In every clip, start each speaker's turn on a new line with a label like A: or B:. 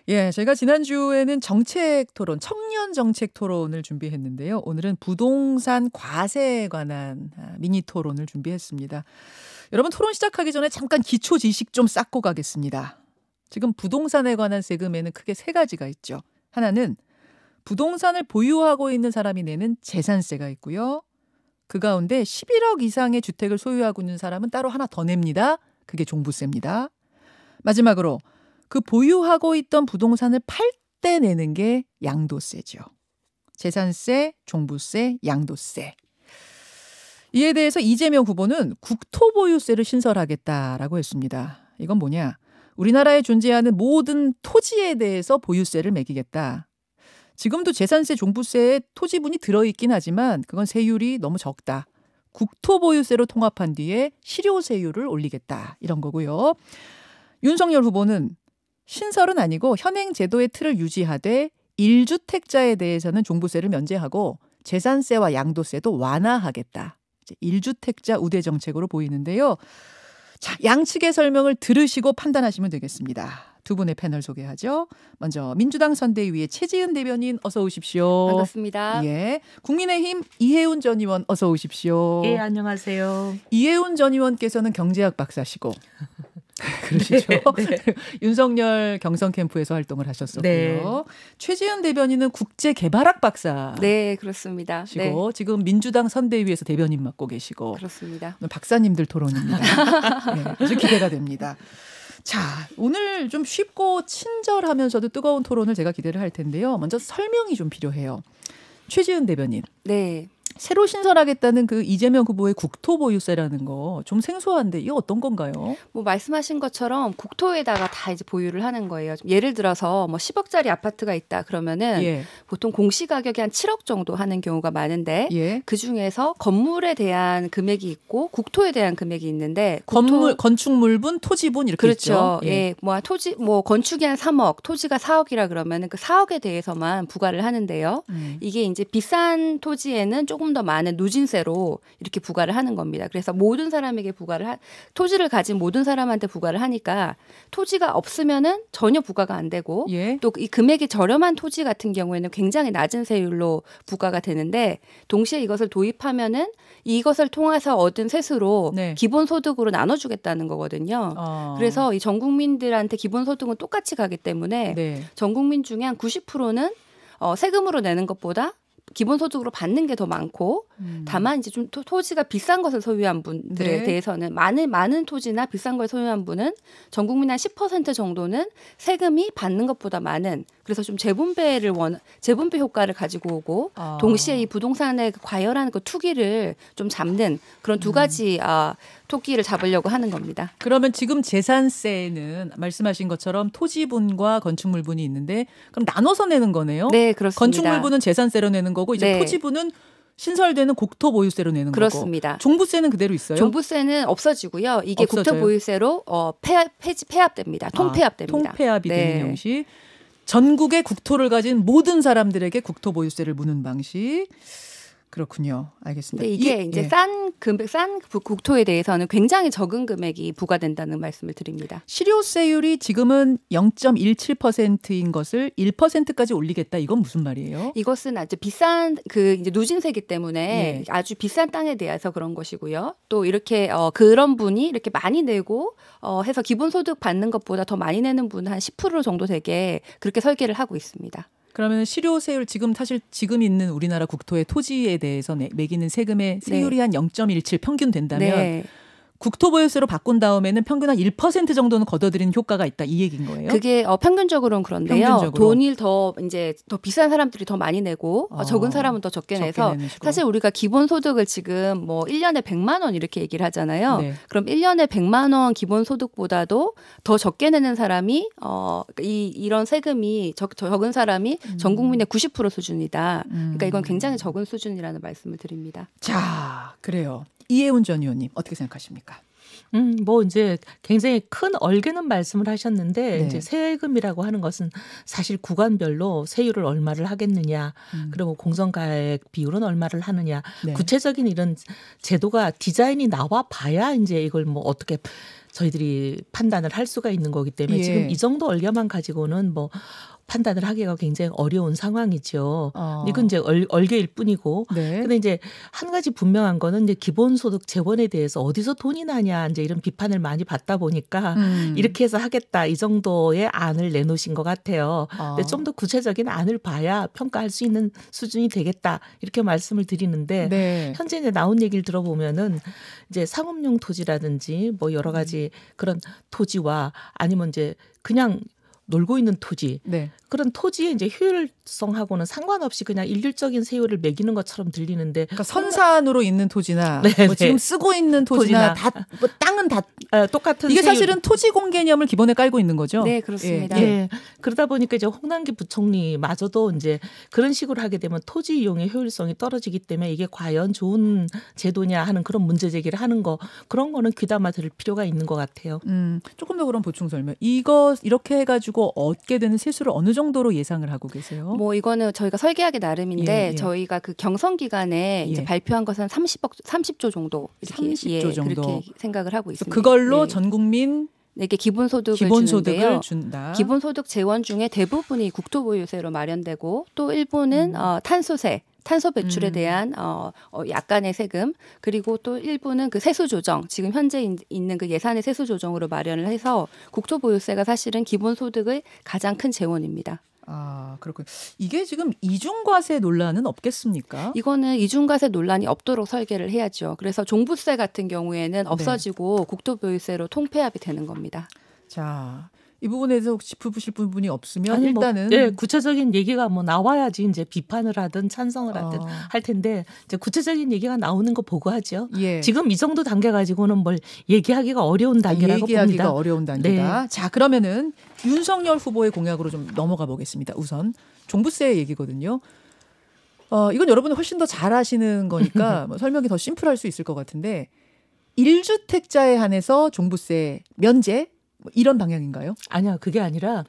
A: 예, 저희가 지난주에는 정책 토론, 청년 정책 토론을 준비했는데요. 오늘은 부동산 과세에 관한 미니 토론을 준비했습니다. 여러분 토론 시작하기 전에 잠깐 기초 지식 좀 쌓고 가겠습니다. 지금 부동산에 관한 세금에는 크게 세 가지가 있죠. 하나는 부동산을 보유하고 있는 사람이 내는 재산세가 있고요. 그 가운데 11억 이상의 주택을 소유하고 있는 사람은 따로 하나 더 냅니다. 그게 종부세입니다. 마지막으로 그 보유하고 있던 부동산을 팔 때 내는 게 양도세죠. 재산세, 종부세, 양도세. 이에 대해서 이재명 후보는 국토보유세를 신설하겠다라고 했습니다. 이건 뭐냐? 우리나라에 존재하는 모든 토지에 대해서 보유세를 매기겠다. 지금도 재산세, 종부세에 토지분이 들어있긴 하지만 그건 세율이 너무 적다. 국토보유세로 통합한 뒤에 실효세율을 올리겠다. 이런 거고요. 윤석열 후보는 신설은 아니고 현행 제도의 틀을 유지하되 1주택자에 대해서는 종부세를 면제하고 재산세와 양도세도 완화하겠다. 1주택자 우대 정책으로 보이는데요. 자, 양측의 설명을 들으시고 판단하시면 되겠습니다. 두 분의 패널 소개하죠. 먼저 민주당 선대위의 최지은 대변인 어서 오십시오.
B: 반갑습니다.
A: 예, 국민의힘 이해운 전 의원 어서 오십시오.
C: 예, 안녕하세요.
A: 이해운 전 의원께서는 경제학 박사시고 그러시죠.
C: 네, 네.
A: 윤석열 경선 캠프에서 활동을 하셨었고요.
C: 네.
A: 최지은 대변인은 국제개발학 박사.
B: 네, 그렇습니다.
A: 시고
B: 네.
A: 지금 민주당 선대위에서 대변인 맡고 계시고.
B: 그렇습니다.
A: 오늘 박사님들 토론입니다. 네, 아주 기대가 됩니다. 자, 오늘 좀 쉽고 친절하면서도 뜨거운 토론을 제가 기대를 할 텐데요. 먼저 설명이 좀 필요해요. 최지은 대변인.
B: 네.
A: 새로 신설하겠다는 그 이재명 후보의 국토보유세라는 거 좀 생소한데 이게 어떤 건가요?
B: 뭐 말씀하신 것처럼 국토에다가 다 이제 보유를 하는 거예요. 예를 들어서 뭐 10억짜리 아파트가 있다 그러면은
A: 예.
B: 보통 공시가격이 한 7억 정도 하는 경우가 많은데
A: 예.
B: 그 중에서 건물에 대한 금액이 있고 국토에 대한 금액이 있는데
A: 건물, 건축물분, 토지분 이렇게
B: 그렇죠.
A: 있죠.
B: 예. 뭐 토지 뭐 건축이 한 3억, 토지가 4억이라 그러면은 그 4억에 대해서만 부과를 하는데요. 이게 이제 비싼 토지에는 조금 더 많은 누진세로 이렇게 부과를 하는 겁니다. 그래서 모든 사람에게 토지를 가진 모든 사람한테 부과를 하니까 토지가 없으면은 전혀 부과가 안 되고
A: 예.
B: 또 이 금액이 저렴한 토지 같은 경우에는 굉장히 낮은 세율로 부과가 되는데 동시에 이것을 도입하면은 이것을 통해서 얻은 세수로
A: 네.
B: 기본소득으로 나눠주겠다는 거거든요. 그래서 이 전 국민들한테 기본소득은 똑같이 가기 때문에
A: 네.
B: 전 국민 중에 한 90%는 세금으로 내는 것보다 기본소득으로 받는 게 더 많고 다만 이제 좀 토지가 비싼 것을 소유한 분들에
A: 네.
B: 대해서는 많은 토지나 비싼 걸 소유한 분은 전 국민 한 10% 정도는 세금이 받는 것보다 많은 그래서 좀 재분배 효과를 가지고 오고 동시에 이 부동산의 과열한 그 투기를 좀 잡는 그런 두 가지 토끼를 잡으려고 하는 겁니다.
A: 그러면 지금 재산세는 말씀하신 것처럼 토지분과 건축물분이 있는데 그럼 나눠서 내는 거네요?
B: 네, 그렇습니다.
A: 건축물분은 재산세로 내는 거고 이제
B: 네.
A: 토지분은 신설되는 국토보유세로 내는
B: 그렇습니다.
A: 거고. 종부세는 그대로 있어요?
B: 종부세는 없어지고요. 이게
A: 없어져요?
B: 국토보유세로 폐합됩니다. 통폐합됩니다.
A: 통폐합이
B: 네.
A: 되는 형식. 전국의 국토를 가진 모든 사람들에게 국토보유세를 무는 방식. 그렇군요. 알겠습니다.
B: 근데 이게 이제
A: 예.
B: 싼 국토에 대해서는 굉장히 적은 금액이 부과된다는 말씀을 드립니다.
A: 실효세율이 지금은 0.17%인 것을 1%까지 올리겠다. 이건 무슨 말이에요?
B: 이것은 아주 비싼 이제 누진세기 때문에
A: 예.
B: 아주 비싼 땅에 대해서 그런 것이고요. 또 이렇게 그런 분이 이렇게 많이 내고 해서 기본소득 받는 것보다 더 많이 내는 분은 한 10% 정도 되게 그렇게 설계를 하고 있습니다.
A: 그러면 실효세율 사실 지금 있는 우리나라 국토의 토지에 대해서 매기는 세금의 세율이 한 0.17 평균 된다면
B: 네.
A: 국토보유세로 바꾼 다음에는 평균 한 1% 정도는 걷어들이는 효과가 있다 이 얘기인 거예요?
B: 그게 평균적으로는 그런데요.
A: 평균적으로.
B: 돈이 더 비싼 사람들이 더 많이 내고 적은 사람은 더 적게 내서
A: 내는 식으로.
B: 사실 우리가 기본소득을 지금 뭐 1년에 100만 원 이렇게 얘기를 하잖아요.
A: 네.
B: 그럼 1년에 100만 원 기본소득보다도 더 적게 내는 사람이 이런 세금이 적은 사람이 전 국민의 90% 수준이다. 그러니까 이건 굉장히 적은 수준이라는 말씀을 드립니다.
A: 자, 그래요. 이해운 전 의원님 어떻게 생각하십니까?
C: 뭐 이제 굉장히 큰 얼개는 말씀을 하셨는데
A: 네.
C: 이제 세금이라고 하는 것은 사실 구간별로 세율을 얼마를 하겠느냐, 그리고 공정가액 비율은 얼마를 하느냐,
A: 네.
C: 구체적인 이런 제도가 디자인이 나와 봐야 이제 이걸 뭐 어떻게 저희들이 판단을 할 수가 있는 거기 때문에
A: 예.
C: 지금 이 정도 얼개만 가지고는 뭐 판단을 하기가 굉장히 어려운 상황이죠. 이건 이제 얼개일 뿐이고.
A: 네.
C: 근데 이제 한 가지 분명한 거는 이제 기본소득 재원에 대해서 어디서 돈이 나냐 이제 이런 비판을 많이 받다 보니까 이렇게 해서 하겠다 이 정도의 안을 내놓으신 것 같아요. 근데 좀 더 구체적인 안을 봐야 평가할 수 있는 수준이 되겠다 이렇게 말씀을 드리는데
A: 네.
C: 현재 이제 나온 얘기를 들어보면은 이제 상업용 토지라든지 뭐 여러 가지 그런 토지와 아니면 이제 그냥 놀고 있는 토지
A: 네.
C: 그런 토지의 이제 효율성하고는 상관없이 그냥 일률적인 세율을 매기는 것처럼 들리는데
A: 그러니까 선산으로 있는 토지나
C: 네,
A: 뭐 지금 쓰고 있는 토지나 다 뭐 땅은 다
C: 똑같은
A: 이게
C: 세율.
A: 사실은 토지공 개념을 기본에 깔고 있는 거죠.
B: 네, 그렇습니다.
C: 예. 그러다 보니까 이제 홍남기 부총리마저도 이제 그런 식으로 하게 되면 토지 이용의 효율성이 떨어지기 때문에 이게 과연 좋은 제도냐 하는 그런 문제 제기를 하는 거 그런 거는 귀담아 들을 필요가 있는 것 같아요.
A: 조금 더 그럼 보충 설명. 이거 이렇게 해가지고 얻게 되는 세수를 어느 정도로 예상을 하고 계세요?
B: 뭐 이거는 저희가 설계하기 나름인데
A: 예, 예.
B: 저희가 그 경선 기간에
A: 예.
B: 이제 발표한 것은 30조 정도 이렇게
A: 30조 정도.
B: 그렇게 생각을 하고 있습니다.
A: 그걸로
B: 네.
A: 전 국민
B: 네, 이게 기본소득을
A: 기본소득을
B: 주는데요.
A: 준다.
B: 기본소득 재원 중에 대부분이 국토보유세로 마련되고 또 일부는 탄소세, 탄소 배출에 대한 약간의 세금 그리고 또 일부는 그 세수 조정 지금 현재 있는 그 예산의 세수 조정으로 마련을 해서 국토보유세가 사실은 기본소득의 가장 큰 재원입니다.
A: 아, 그렇군요. 이게 지금 이중과세 논란은 없겠습니까?
B: 이거는 이중과세 논란이 없도록 설계를 해야죠. 그래서 종부세 같은 경우에는 없어지고 국토보유세로 통폐합이 되는 겁니다.
A: 자, 이 부분에 대해서 혹시 짚으실 부분이 없으면
C: 아니,
A: 일단은
C: 뭐, 예, 구체적인 얘기가 뭐 나와야지 이제 비판을 하든 찬성을 하든 할 텐데 이제 구체적인 얘기가 나오는 거 보고 하죠.
A: 예.
C: 지금 이 정도 단계 가지고는 뭘 얘기하기가 어려운 단계라고
A: 얘기하기가
C: 봅니다.
A: 어려운 단계다.
C: 네.
A: 자, 그러면은 윤석열 후보의 공약으로 좀 넘어가 보겠습니다. 우선 종부세 얘기거든요. 이건 여러분이 훨씬 더 잘 아시는 거니까 뭐 설명이 더 심플할 수 있을 것 같은데 1주택자에 한해서 종부세 면제 뭐 이런 방향인가요?
C: 아니요, 그게 아니라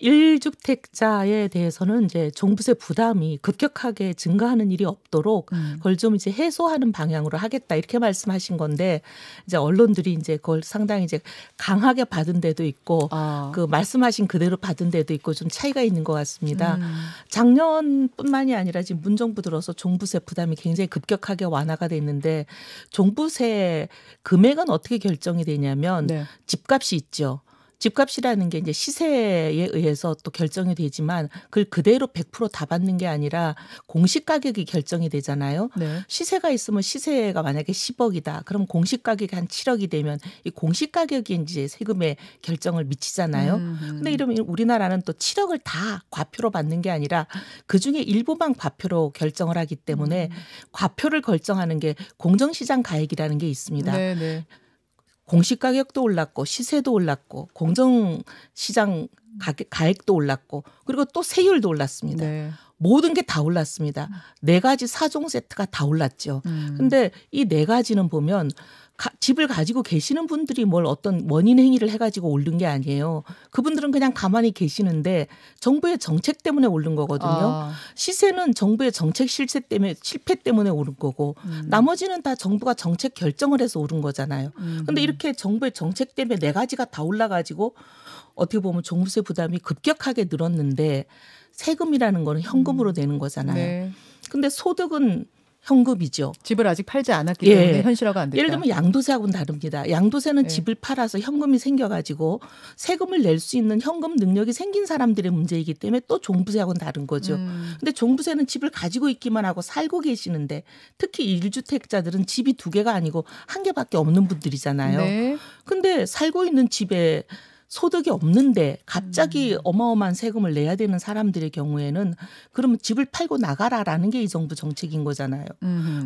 C: 1주택자에 대해서는 이제 종부세 부담이 급격하게 증가하는 일이 없도록 그걸 좀 이제 해소하는 방향으로 하겠다 이렇게 말씀하신 건데 이제 언론들이 이제 그걸 상당히 이제 강하게 받은 데도 있고 그 말씀하신 그대로 받은 데도 있고 좀 차이가 있는 것 같습니다. 작년뿐만이 아니라 지금 문정부 들어서 종부세 부담이 굉장히 급격하게 완화가 됐는데 종부세 금액은 어떻게 결정이 되냐면
A: 네.
C: 집값이 있죠. 집값이라는 게 이제 시세에 의해서 또 결정이 되지만 그걸 그대로 100% 다 받는 게 아니라 공시 가격이 결정이 되잖아요.
A: 네.
C: 시세가 있으면 시세가 만약에 10억이다. 그럼 공시 가격이 한 7억이 되면 이 공시 가격이 이제 세금에 결정을 미치잖아요. 근데 이러면 우리나라는 또 7억을 다 과표로 받는 게 아니라 그중에 일부만 과표로 결정을 하기 때문에 과표를 결정하는 게 공정시장 가액이라는 게 있습니다.
A: 네, 네.
C: 공시가격도 올랐고 시세도 올랐고 공정시장 가액도 올랐고 그리고 또 세율도 올랐습니다.
A: 네.
C: 모든 게 다 올랐습니다. 4가지 4종 세트가 다 올랐죠. 근데 이 4가지는 보면 집을 가지고 계시는 분들이 뭘 어떤 원인 행위를 해가지고 오른 게 아니에요. 그분들은 그냥 가만히 계시는데 정부의 정책 때문에 오른 거거든요. 시세는 정부의 정책 실패 때문에 오른 거고 나머지는 다 정부가 정책 결정을 해서 오른 거잖아요. 근데 이렇게 정부의 정책 때문에 4가지가 다 올라가지고 어떻게 보면 종부세 부담이 급격하게 늘었는데 세금이라는 거는 현금으로 내는 거잖아요.
A: 네.
C: 근데 소득은 현금이죠.
A: 집을 아직 팔지 않았기 때문에 현실화가 안 됐다.
C: 예를 들면 양도세하고는 다릅니다. 양도세는
A: 네.
C: 집을 팔아서 현금이 생겨가지고 세금을 낼 수 있는 현금 능력이 생긴 사람들의 문제이기 때문에 또 종부세하고는 다른 거죠. 근데 종부세는 집을 가지고 있기만 하고 살고 계시는데 특히 1주택자들은 집이 2개가 아니고 1개밖에 없는 분들이잖아요.
A: 네.
C: 근데 살고 있는 집에 소득이 없는데 갑자기 어마어마한 세금을 내야 되는 사람들의 경우에는 그러면 집을 팔고 나가라라는 게 이 정부 정책인 거잖아요.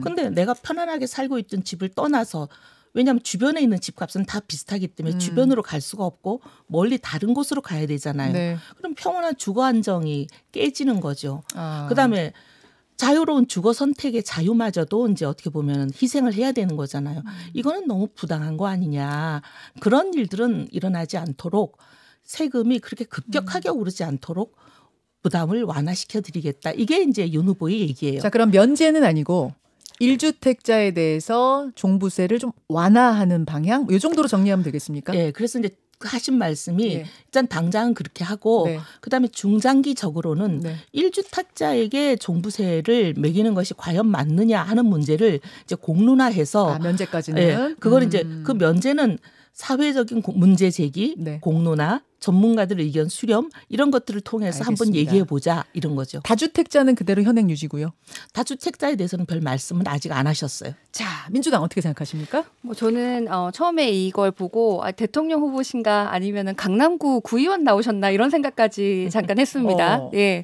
C: 근데 내가 편안하게 살고 있던 집을 떠나서 왜냐하면 주변에 있는 집값은 다 비슷하기 때문에 주변으로 갈 수가 없고 멀리 다른 곳으로 가야 되잖아요.
A: 네.
C: 그럼 평온한 주거 안정이 깨지는 거죠. 그다음에 자유로운 주거 선택의 자유마저도 이제 어떻게 보면 희생을 해야 되는 거잖아요. 이거는 너무 부당한 거 아니냐. 그런 일들은 일어나지 않도록 세금이 그렇게 급격하게 오르지 않도록 부담을 완화시켜 드리겠다. 이게 이제 윤 후보의 얘기예요.
A: 자, 그럼 면제는 아니고 1주택자에 대해서 종부세를 좀 완화하는 방향? 이 정도로 정리하면 되겠습니까?
C: 네, 그래서 이제 하신 말씀이
A: 네.
C: 일단 당장은 그렇게 하고
A: 네.
C: 그다음에 중장기적으로는
A: 네.
C: 1주택자에게 종부세를 매기는 것이 과연 맞느냐 하는 문제를 이제 공론화해서
A: 면제까지는
C: 네, 그걸 이제 그 면제는 사회적인 문제 제기,
A: 네.
C: 공론화, 전문가들 의견 수렴 이런 것들을 통해서
A: 알겠습니다.
C: 한번 얘기해 보자 이런 거죠.
A: 다주택자는 그대로 현행 유지고요.
C: 다주택자에 대해서는 별 말씀은 아직 안 하셨어요.
A: 자, 민주당 어떻게 생각하십니까?
B: 뭐 저는 처음에 이걸 보고 대통령 후보신가 아니면은 강남구 구의원 나오셨나 이런 생각까지 잠깐 했습니다. 예,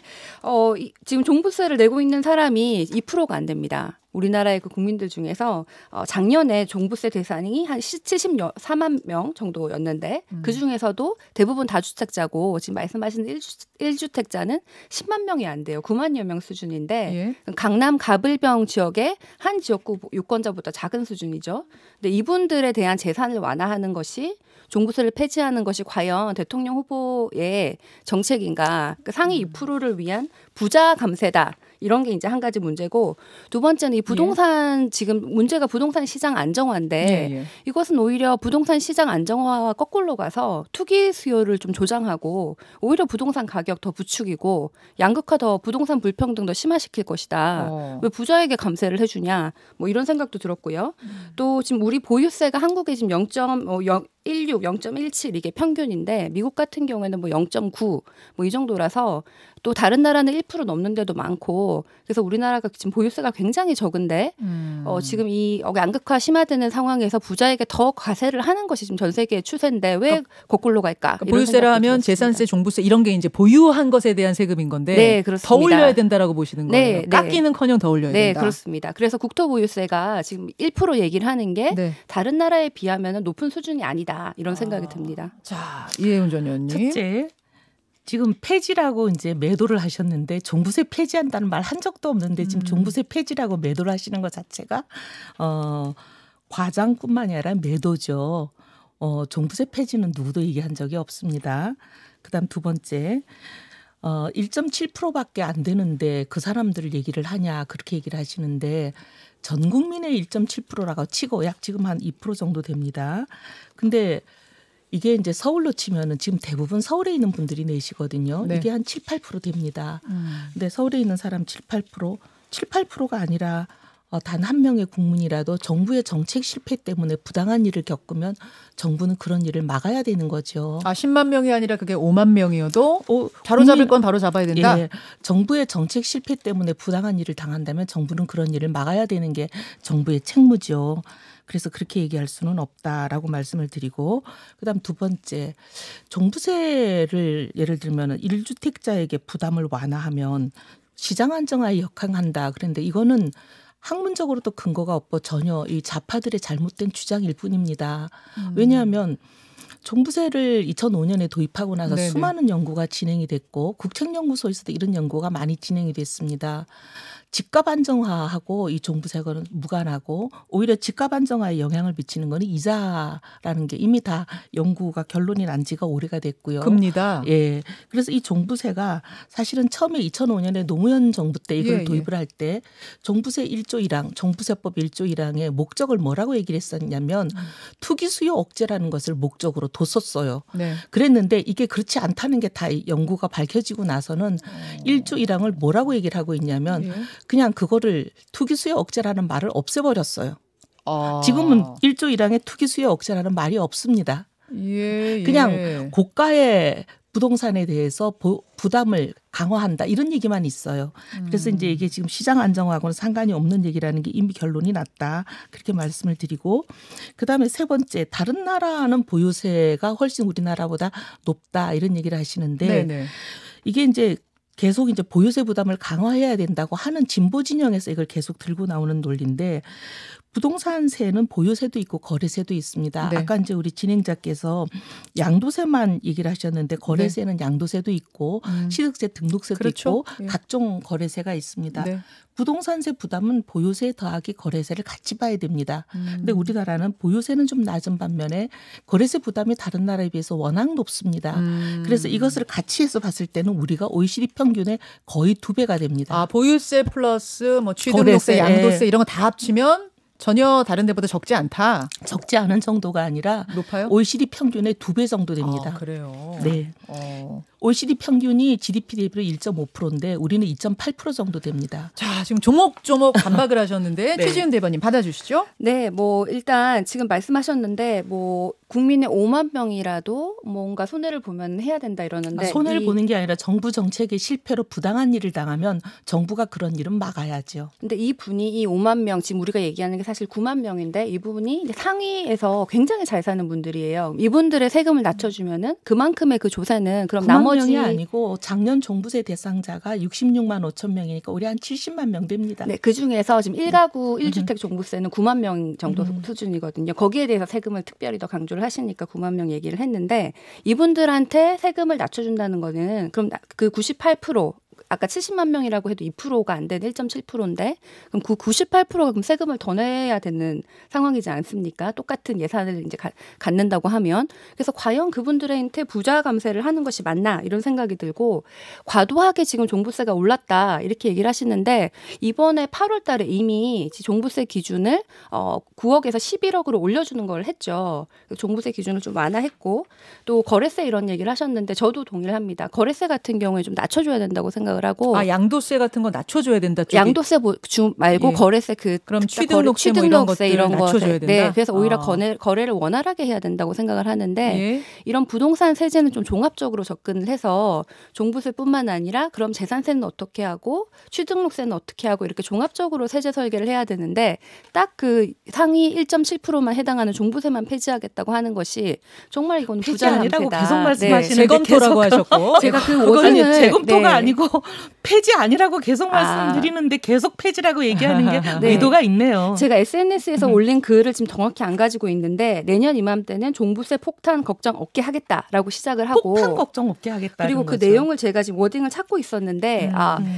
B: 지금 종부세를 내고 있는 사람이 2%가 안 됩니다. 우리나라의 그 국민들 중에서 작년에 종부세 대상이 한 74만 명 정도였는데 그 중에서도 대부분 다주택자고 지금 말씀하신 1주택자는 10만 명이 안 돼요. 9만여 명 수준인데
A: 예.
B: 강남 가불병 지역의 한 지역구 유권자보다 작은 수준이죠. 근데 이분들에 대한 재산을 완화하는 것이 종부세를 폐지하는 것이 과연 대통령 후보의 정책인가? 그러니까 상위 2%를 위한 부자 감세다. 이런 게 이제 한 가지 문제고 두 번째는 이 부동산 지금 문제가 부동산 시장 안정화인데 이것은 오히려 부동산 시장 안정화와 거꾸로 가서 투기 수요를 좀 조장하고 오히려 부동산 가격 더 부추기고 양극화 더 부동산 불평등 더 심화시킬 것이다. 왜 부자에게 감세를 해주냐? 뭐 이런 생각도 들었고요. 또 지금 우리 보유세가 한국에 지금 0.16, 0.17 이게 평균인데 미국 같은 경우에는 뭐 0.9 뭐 이 정도라서 또 다른 나라는 1% 넘는 데도 많고 그래서 우리나라가 지금 보유세가 굉장히 적은데 지금 이 양극화 심화되는 상황에서 부자에게 더 과세를 하는 것이 지금 전 세계의 추세인데 왜 거꾸로 갈까?
A: 보유세라 하면 재산세, 종부세 이런 게 이제 보유한 것에 대한 세금인 건데
B: 네, 그렇습니다.
A: 더 올려야 된다라고 보시는 거예요.
B: 네,
A: 깎이는커녕 더 올려야 된다.
B: 네, 그렇습니다. 그래서 국토보유세가 지금 1% 얘기를 하는 게 다른 나라에 비하면 높은 수준이 아니다. 이런 생각이 듭니다.
A: 자, 이혜훈 전 의원님.
C: 첫째, 지금 폐지라고 이제 매도를 하셨는데 종부세 폐지한다는 말 한 적도 없는데 지금 종부세 폐지라고 매도를 하시는 것 자체가 과장뿐만이 아니라 매도죠. 종부세 폐지는 누구도 얘기한 적이 없습니다. 그다음 두 번째, 1.7%밖에 안 되는데 그 사람들 얘기를 하냐 그렇게 얘기를 하시는데 전 국민의 1.7%라고 치고 약 지금 한 2% 정도 됩니다. 근데 이게 이제 서울로 치면은 지금 대부분 서울에 있는 분들이 내시거든요. 네. 이게 한 7, 8% 됩니다. 근데 서울에 있는 사람 7, 8%가 아니라 단 한 명의 국민이라도 정부의 정책 실패 때문에 부당한 일을 겪으면 정부는 그런 일을 막아야 되는 거죠.
A: 10만 명이 아니라 그게 5만 명이어도 바로 잡을 건 바로 잡아야 된다.
C: 예, 정부의 정책 실패 때문에 부당한 일을 당한다면 정부는 그런 일을 막아야 되는 게 정부의 책무죠. 그래서 그렇게 얘기할 수는 없다라고 말씀을 드리고 그다음 두 번째 종부세를 예를 들면 1주택자에게 부담을 완화하면 시장 안정화에 역행한다. 그런데 이거는 학문적으로도 근거가 없고 전혀 이 좌파들의 잘못된 주장일 뿐입니다. 왜냐하면 종부세를 2005년에 도입하고 나서 네네. 수많은 연구가 진행이 됐고 국책연구소에서도 이런 연구가 많이 진행이 됐습니다. 집값 안정화하고 이 종부세는 무관하고 오히려 집값 안정화에 영향을 미치는 거는 이자라는 게 이미 다 연구가 결론이 난 지가 오래가 됐고요.
A: 금리다.
C: 예. 그래서 이 종부세가 사실은 처음에 2005년에 노무현 정부 때 이걸 도입을 할 때 종부세 1조 1항, 종부세법 1조 1항의 목적을 뭐라고 얘기를 했었냐면 투기 수요 억제라는 것을 목적으로 뒀었어요. 네. 그랬는데 이게 그렇지 않다는 게 다 연구가 밝혀지고 나서는 1조 1항을 뭐라고 얘기를 하고 있냐면 그냥 그거를 투기 수요 억제라는 말을 없애버렸어요. 지금은 1조 1항에 투기 수요 억제라는 말이 없습니다. 그냥 고가의 부동산에 대해서 부담을 강화한다 이런 얘기만 있어요. 그래서 이제 이게 지금 시장 안정화하고는 상관이 없는 얘기라는 게 이미 결론이 났다. 그렇게 말씀을 드리고 그다음에 세 번째 다른 나라는 보유세가 훨씬 우리나라보다 높다 이런 얘기를 하시는데 네네. 이게 이제 계속 이제 보유세 부담을 강화해야 된다고 하는 진보 진영에서 이걸 계속 들고 나오는 논리인데 부동산세는 보유세도 있고 거래세도 있습니다. 네. 아까 이제 우리 진행자께서 양도세만 얘기를 하셨는데 거래세는 양도세도 있고 취득세, 등록세도 있고 각종 거래세가 있습니다. 부동산세 부담은 보유세 더하기 거래세를 같이 봐야 됩니다. 근데 우리나라는 보유세는 좀 낮은 반면에 거래세 부담이 다른 나라에 비해서 워낙 높습니다. 그래서 이것을 같이 해서 봤을 때는 우리가 OECD 평균의 거의 2배가 됩니다.
A: 아, 보유세 플러스 뭐 취등록세,
C: 거래세,
A: 양도세 이런 거 다 합치면 전혀 다른 데보다 적지 않다.
C: 적지 않은 정도가 아니라
A: 높아요?
C: OECD 평균의 2배 정도 됩니다.
A: 아, 그래요.
C: 네. OECD 평균이 GDP 대비로 1.5%인데 우리는 2.8% 정도 됩니다.
A: 자, 지금 조목조목 반박을 하셨는데
C: 네.
A: 최지은 대변인 받아주시죠.
B: 네, 뭐 일단 지금 말씀하셨는데 뭐 국민의 5만 명이라도 뭔가 손해를 보면 해야 된다 이러는데
C: 손해를 보는 게 아니라 정부 정책의 실패로 부당한 일을 당하면 정부가 그런 일은 막아야죠.
B: 근데 이 분이 이 5만 명 지금 우리가 얘기하는 게 사실 9만 명인데 이 부분이 이제 상위에서 굉장히 잘 사는 분들이에요. 이분들의 세금을 낮춰주면은 그만큼의 그 조세는 그럼
C: 9만
B: 나머지
C: 명이 아니고 작년 종부세 대상자가 66만 5천 명이니까 우리 한 70만 명 됩니다.
B: 네, 그 중에서 지금 1가구 1주택 종부세는 9만 명 정도 수준이거든요. 거기에 대해서 세금을 특별히 더 강조를 하시니까 9만 명 얘기를 했는데 이분들한테 세금을 낮춰준다는 거는 그럼 그 98% 아까 70만 명이라고 해도 2%가 안 되는 1.7%인데 그럼 그 98%가 그럼 세금을 더 내야 되는 상황이지 않습니까? 똑같은 예산을 이제 갖는다고 하면 그래서 과연 그분들한테 부자 감세를 하는 것이 맞나 이런 생각이 들고 과도하게 지금 종부세가 올랐다 이렇게 얘기를 하시는데 이번에 8월달에 이미 종부세 기준을 9억에서 11억으로 올려주는 걸 했죠. 종부세 기준을 좀 완화했고 또 거래세 이런 얘기를 하셨는데 저도 동의를 합니다. 거래세 같은 경우에 좀 낮춰줘야 된다고 생각을 하고
A: 양도세 같은 거 낮춰줘야 된다. 쪽이.
B: 양도세 말고
A: 예.
B: 거래세
A: 그럼 취등록세 뭐 이런 것들 낮춰줘야 된다.
B: 네, 그래서 오히려 거래를 원활하게 해야 된다고 생각을 하는데
A: 예.
B: 이런 부동산 세제는 좀 종합적으로 접근을 해서 종부세뿐만 아니라 그럼 재산세는 어떻게 하고 취등록세는 어떻게 하고 이렇게 종합적으로 세제 설계를 해야 되는데 딱 그 상위 1.7%만 해당하는 종부세만 폐지하겠다고 하는 것이 정말 이건
C: 폐지 아니라고
B: 부자감세다.
C: 계속 말씀하시는데
A: 재검토라고 하셨고
B: 제가 그
C: 그건
B: 워딩을
C: 재검토가
B: 네.
C: 아니고 폐지 아니라고 계속 말씀드리는데 계속 폐지라고 얘기하는 게
B: 네.
C: 의도가 있네요.
B: 제가 SNS에서 올린 글을 지금 정확히 안 가지고 있는데 내년 이맘때는 종부세 폭탄 걱정 없게 하겠다라고 시작을 하고
C: 폭탄 걱정 없게 하겠다.
B: 그리고 그 내용을 제가 지금 워딩을 찾고 있었는데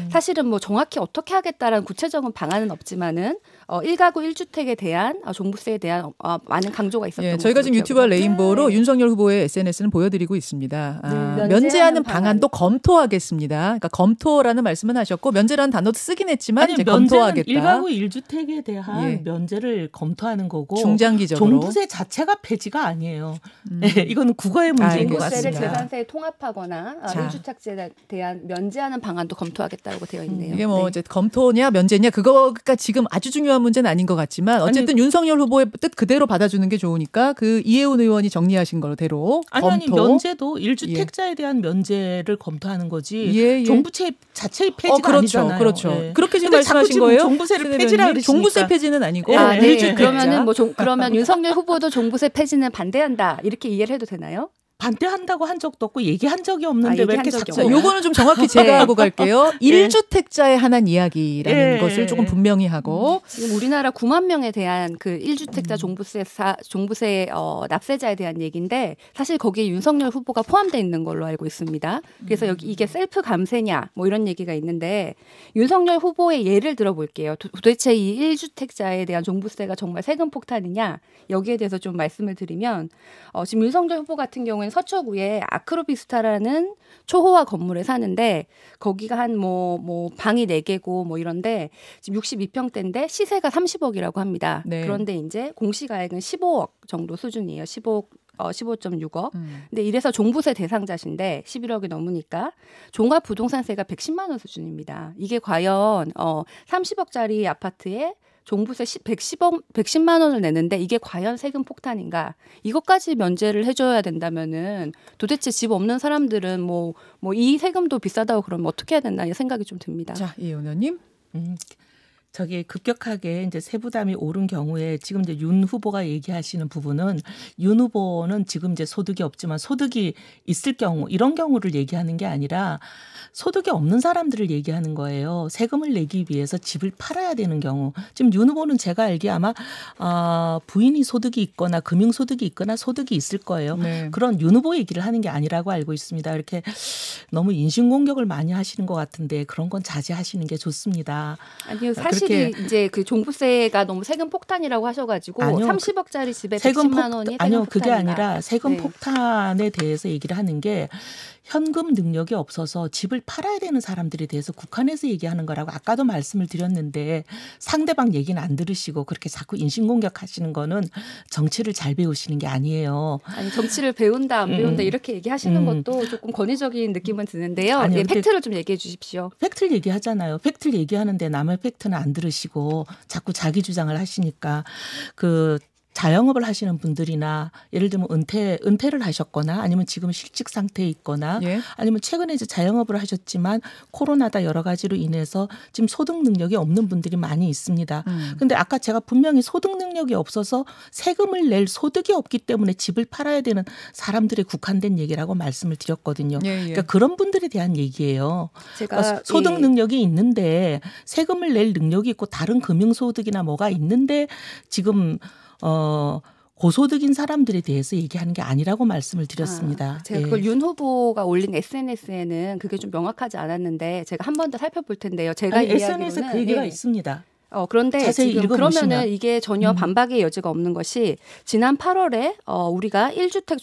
B: 사실은 뭐 정확히 어떻게 하겠다라는 구체적인 방안은 없지만은 1가구 1주택에 대한 종부세에 대한 많은 강조가 있었던
A: 예, 저희가 지금 유튜브와 레인보우로 윤석열 후보의 SNS는 보여드리고 있습니다. 면제하는 방안도 검토하겠습니다. 그러니까 검토라는 말씀은 하셨고 면제라는 단어도 쓰긴 했지만 이제 검토하겠다.
C: 1가구 1주택에 대한 면제를 검토하는 거고
A: 중장기적으로
C: 종부세 자체가 폐지가 아니에요. 네, 이건 국어의 문제인 것
B: 종부세를
C: 같습니다.
B: 재산세에 통합하거나 1주택제에 대한 면제하는 방안도 검토하겠다고 되어 있네요.
A: 이게 뭐
B: 네.
A: 이제 검토냐 면제냐 그거가 지금 아주 중요한 문제는 아닌 것 같지만 어쨌든 윤석열 후보의 뜻 그대로 받아주는 게 좋으니까 그 이혜훈 의원이 정리하신 거대로 검토.
C: 아니 면제도 1주택자에 대한 면제를 검토하는 거지
A: 예.
C: 종부세 자체의 폐지가
A: 그렇죠,
C: 아니잖아요.
A: 그렇죠.
C: 네.
A: 그렇게 지금
C: 근데 자꾸
A: 말씀하신
C: 지금
A: 거예요?
C: 종부세를 폐지라 그러시니까.
A: 종부세 폐지는 아니고
B: 네.
A: 일주택자.
B: 그러면은 그러면 윤석열 후보도 종부세 폐지는 반대한다 이렇게 이해를 해도 되나요?
C: 반대한다고 한 적도 없고 얘기한 적이 없는데 왜
B: 얘기한
C: 이렇게
B: 적이
C: 자꾸
B: 없어요.
A: 요거는 좀 정확히 제가 하고 갈게요. 1주택자에 한한 이야기라는
C: 예.
A: 것을 조금 분명히 하고
B: 지금 우리나라 9만 명에 대한 그 1주택자 종부세 납세자에 대한 얘기인데 사실 거기에 윤석열 후보가 포함되어 있는 걸로 알고 있습니다. 그래서 여기 이게 셀프 감세냐 뭐 이런 얘기가 있는데 윤석열 후보의 예를 들어볼게요. 도대체 이 1주택자에 대한 종부세가 정말 세금 폭탄이냐 여기에 대해서 좀 말씀을 드리면 지금 윤석열 후보 같은 경우에는 서초구에 아크로비스타라는 초호화 건물에 사는데 거기가 한 뭐 방이 4개고 뭐 이런데 지금 62평대인데 시세가 30억이라고 합니다.
A: 네.
B: 그런데 이제 공시가액은 15억 정도 수준이에요. 15.6억. 근데 이래서 종부세 대상자신데 11억이 넘으니까 종합부동산세가 110만 원 수준입니다. 이게 과연 30억짜리 아파트에 종부세 110만 원을 내는데 이게 과연 세금 폭탄인가? 이것까지 면제를 해줘야 된다면은 도대체 집 없는 사람들은 뭐 이 세금도 비싸다고 그러면 어떻게 해야 되나 이 생각이 좀 듭니다.
A: 자, 이 의원님.
C: 저기 급격하게 이제 세부담이 오른 경우에 지금 이제 윤 후보가 얘기하시는 부분은 윤 후보는 지금 이제 소득이 없지만 소득이 있을 경우 이런 경우를 얘기하는 게 아니라 소득이 없는 사람들을 얘기하는 거예요. 세금을 내기 위해서 집을 팔아야 되는 경우. 지금 윤 후보는 제가 알기에 아마 부인이 소득이 있거나 금융소득이 있거나 소득이 있을 거예요.
A: 네.
C: 그런 윤 후보 얘기를 하는 게 아니라고 알고 있습니다. 이렇게 너무 인신공격을 많이 하시는 것 같은데 그런 건 자제하시는 게 좋습니다.
B: 아니요. 사실이 이제 그 종부세가 너무 세금 폭탄이라고 하셔가지고
C: 아니요,
B: 30억짜리 집에 110만 원이 세금
C: 아니요. 그게
B: 폭탄이다.
C: 아니라 세금 폭탄에 대해서 얘기를 하는 게 현금 능력이 없어서 집을 팔아야 되는 사람들에 대해서 국한해서 얘기하는 거라고 아까도 말씀을 드렸는데 상대방 얘기는 안 들으시고 그렇게 자꾸 인신공격하시는 거는 정치를 잘 배우시는 게 아니에요.
B: 아니 정치를 배운다 안 배운다 이렇게 얘기하시는 것도 조금 권위적인 느낌은 드는데요.
C: 아니요,
B: 팩트를 좀 얘기해 주십시오.
C: 팩트를 얘기하잖아요. 팩트를 얘기하는데 남의 팩트는 안 들으시고 자꾸 자기 주장을 하시니까 그 자영업을 하시는 분들이나 예를 들면 은퇴를 하셨거나 아니면 지금 실직 상태에 있거나
A: 예.
C: 아니면 최근에 이제 자영업을 하셨지만 코로나다 여러 가지로 인해서 지금 소득 능력이 없는 분들이 많이 있습니다. 근데 아까 제가 분명히 소득 능력이 없어서 세금을 낼 소득이 없기 때문에 집을 팔아야 되는 사람들에 국한된 얘기라고 말씀을 드렸거든요.
A: 예, 예.
C: 그러니까 그런 분들에 대한 얘기예요.
B: 제가
C: 그러니까 소득 능력이 있는데 세금을 낼 능력이 있고 다른 금융소득이나 뭐가 있는데 지금 고소득인 사람들에 대해서 얘기하는 게 아니라고 말씀을 드렸습니다.
B: 제가 그걸 윤 후보가 올린 SNS에는 그게 좀 명확하지 않았는데 제가 한 번 더 살펴볼 텐데요. 제가
C: SNS에 그 얘기가 있습니다.
B: 그런데
C: 자세히
B: 지금
C: 읽어보시면.
B: 그러면은 이게 전혀 반박의 여지가 없는 것이 지난 8월에 우리가 1주택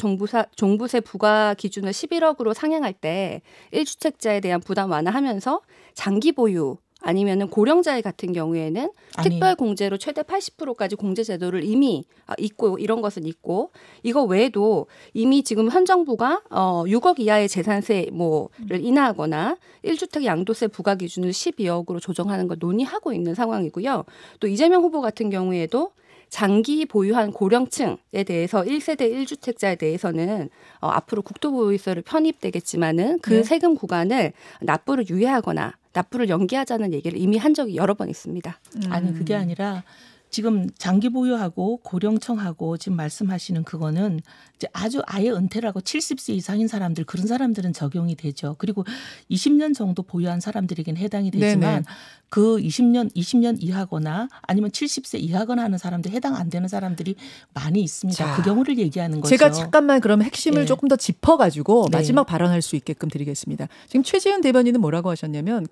B: 종부세 부과 기준을 11억으로 상향할 때 1주택자에 대한 부담 완화하면서 장기 보유 아니면은 고령자의 같은 경우에는 특별 공제로 최대 80%까지 공제 제도를 이미 있고 이런 것은 있고 이거 외에도 이미 지금 현 정부가 6억 이하의 재산세 뭐를 인하하거나 1주택 양도세 부과 기준을 12억으로 조정하는 걸 논의하고 있는 상황이고요. 또 이재명 후보 같은 경우에도 장기 보유한 고령층에 대해서 1세대 1주택자에 대해서는 앞으로 국토보유세를 편입되겠지만은 그
A: 네.
B: 세금 구간을 납부를 유예하거나 납부를 연기하자는 얘기를 이미 한 적이 여러 번 있습니다.
C: 아니 그게 아니라 지금 장기 보유하고 고령층하고 지금 말씀하시는 그거는 이제 아주 아예 은퇴를 하고 70세 이상인 사람들 그런 사람들은 적용이 되죠. 그리고 20년 정도 보유한 사람들에게는 해당이 되지만
A: 네네.
C: 그 20년 이하거나 아니면 70세 이하거나 하는 사람들 해당 안 되는 사람들이 많이 있습니다.
A: 자,
C: 그 경우를 얘기하는 거죠.
A: 제가 잠깐만 그러면 핵심을
C: 네.
A: 조금 더 짚어가지고
C: 네.
A: 마지막 발언할 수 있게끔 드리겠습니다. 지금 최재현 대변인은 뭐라고 하셨냐면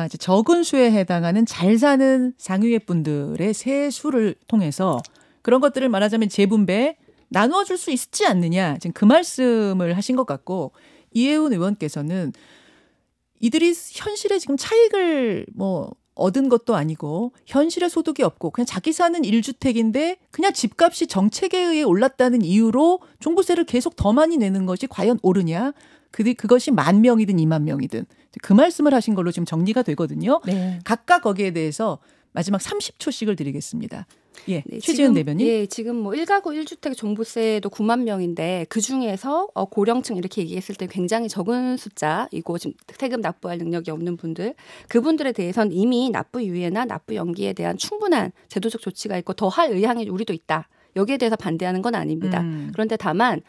A: 이제 적은 수에 해당하는 잘 사는 상위의 분들의 세수를 통해서 그런 것들을 말하자면 재분배 나누어 줄 수 있지 않느냐. 지금 그 말씀을 하신 것 같고 이혜훈 의원께서는 이들이 현실에 지금 차익을 얻은 것도 아니고 현실에 소득이 없고 그냥 자기 사는 1주택인데 그냥 집값이 정책에 의해 올랐다는 이유로 종부세를 계속 더 많이 내는 것이 과연 옳으냐. 그것이 10,000명이든 20,000명이든 그 말씀을 하신 걸로 지금 정리가 되거든요.
C: 네.
A: 각각 거기에 대해서 마지막 30초씩을 드리겠습니다. 예,
B: 네,
A: 최지은 대변인.
B: 예, 지금 1가구 1주택 종부세도 9만 명인데 그 중에서 고령층 이렇게 얘기했을 때 굉장히 적은 숫자이고 지금 세금 납부할 능력이 없는 분들 그분들에 대해서는 이미 납부 유예나 납부 연기에 대한 충분한 제도적 조치가 있고 더 할 의향이 우리도 있다. 여기에 대해서 반대하는 건 아닙니다. 그런데 다만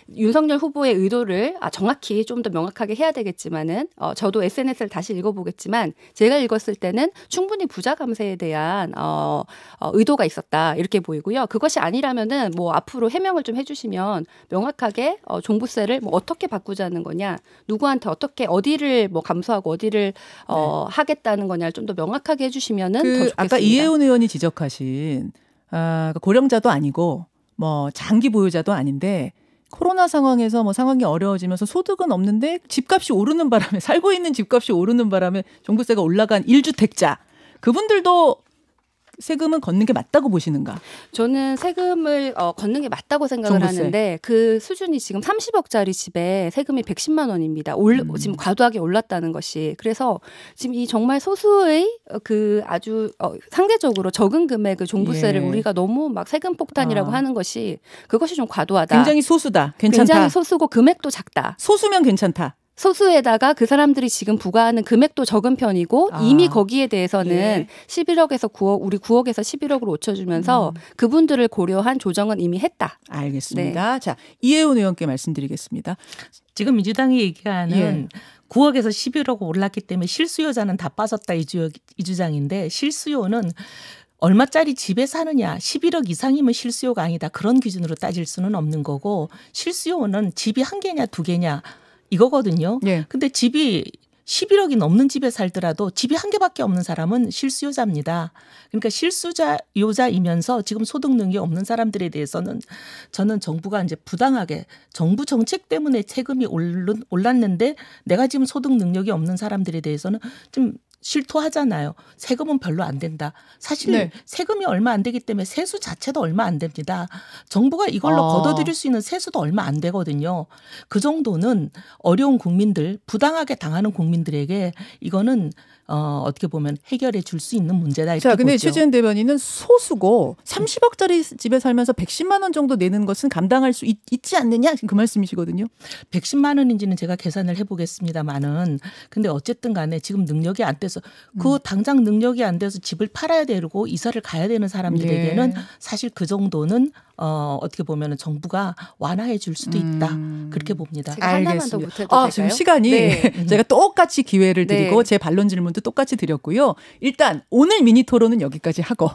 B: 윤석열 후보의 의도를 정확히 좀 더 명확하게 해야 되겠지만은 저도 SNS를 다시 읽어보겠지만 제가 읽었을 때는 충분히 부자 감세에 대한 의도가 있었다 이렇게 보이고요. 그것이 아니라면은 앞으로 해명을 좀 해주시면 명확하게 종부세를 어떻게 바꾸자는 거냐, 누구한테 어떻게 어디를 감소하고 어디를 하겠다는 거냐를 좀 더 명확하게 해주시면은 더 좋겠습니다.
A: 아까 이혜훈 의원이 지적하신 고령자도 아니고 장기 보유자도 아닌데 코로나 상황에서 상황이 어려워지면서 소득은 없는데 집값이 오르는 바람에 살고 있는 집값이 오르는 바람에 종부세가 올라간 1주택자 그분들도 세금은 걷는 게 맞다고 보시는가?
B: 저는 세금을 걷는 게 맞다고 생각을
A: 종부세.
B: 하는데 그 수준이 지금 30억짜리 집에 세금이 110만 원입니다. 지금 과도하게 올랐다는 것이. 그래서 지금 이 정말 소수의 아주 상대적으로 적은 금액의 종부세를
A: 예.
B: 우리가 너무 세금 폭탄이라고 하는 것이 그것이 좀 과도하다.
A: 굉장히 소수다. 괜찮다.
B: 굉장히 소수고 금액도 작다.
A: 소수면 괜찮다.
B: 소수에다가 그 사람들이 지금 부과하는 금액도 적은 편이고 이미 거기에 대해서는 11억에서 9억, 우리 9억에서 11억으로 오쳐주면서 그분들을 고려한 조정은 이미 했다.
A: 알겠습니다. 자, 이혜훈 의원께 말씀드리겠습니다.
C: 지금 민주당이 얘기하는 9억에서 11억 올랐기 때문에 실수요자는 다 빠졌다 이 주장인데 실수요는 얼마짜리 집에 사느냐 11억 이상이면 실수요가 아니다. 그런 기준으로 따질 수는 없는 거고 실수요는 집이 한 개냐 두 개냐 이거거든요. 근데 집이 11억이 넘는 집에 살더라도 집이 한 개밖에 없는 사람은 실수요자입니다. 그러니까 실수요자이면서 지금 소득 능력이 없는 사람들에 대해서는 저는 정부가 이제 부당하게 정부 정책 때문에 세금이 올랐는데 내가 지금 소득 능력이 없는 사람들에 대해서는 좀 실토하잖아요. 세금은 별로 안 된다. 사실 세금이 얼마 안 되기 때문에 세수 자체도 얼마 안 됩니다. 정부가 이걸로 걷어들일 수 있는 세수도 얼마 안 되거든요. 그 정도는 어려운 국민들, 부당하게 당하는 국민들에게 이거는 어떻게 보면 해결해 줄 수 있는 문제다. 이렇게
A: 자, 근데
C: 보죠.
A: 최재현 대변인은 소수고 30억짜리 집에 살면서 110만 원 정도 내는 것은 감당할 수 있지 않느냐 그 말씀이시거든요.
C: 110만 원인지는 제가 계산을 해보겠습니다만은 근데 어쨌든 간에 지금 능력이 안 돼서 그 당장 능력이 안 돼서 집을 팔아야 되고 이사를 가야 되는 사람들에게는 사실 그 정도는 어떻게 보면 정부가 완화해 줄 수도 있다. 그렇게 봅니다.
B: 하나만 더 못해도 될까요?
A: 지금 시간이 제가 똑같이 기회를 드리고 제 반론 질문도 똑같이 드렸고요. 일단 오늘 미니 토론은 여기까지 하고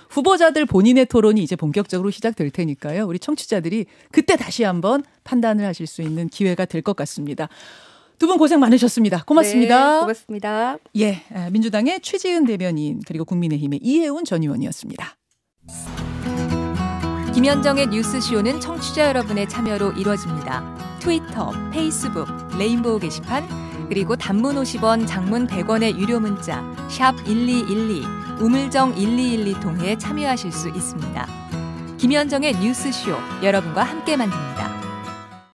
A: 후보자들 본인의 토론이 이제 본격적으로 시작될 테니까요. 우리 청취자들이 그때 다시 한번 판단을 하실 수 있는 기회가 될 것 같습니다. 두 분 고생 많으셨습니다. 고맙습니다.
B: 네, 고맙습니다.
A: 민주당의 최재현 대변인 그리고 국민의힘의 이혜훈 전 의원이었습니다.
D: 김현정의 뉴스쇼는 청취자 여러분의 참여로 이루어집니다. 트위터, 페이스북, 레인보우 게시판, 그리고 단문 50원, 장문 100원의 유료 문자 샵 1212, 우물정 1212 통해 참여하실 수 있습니다. 김현정의 뉴스쇼, 여러분과 함께 만듭니다.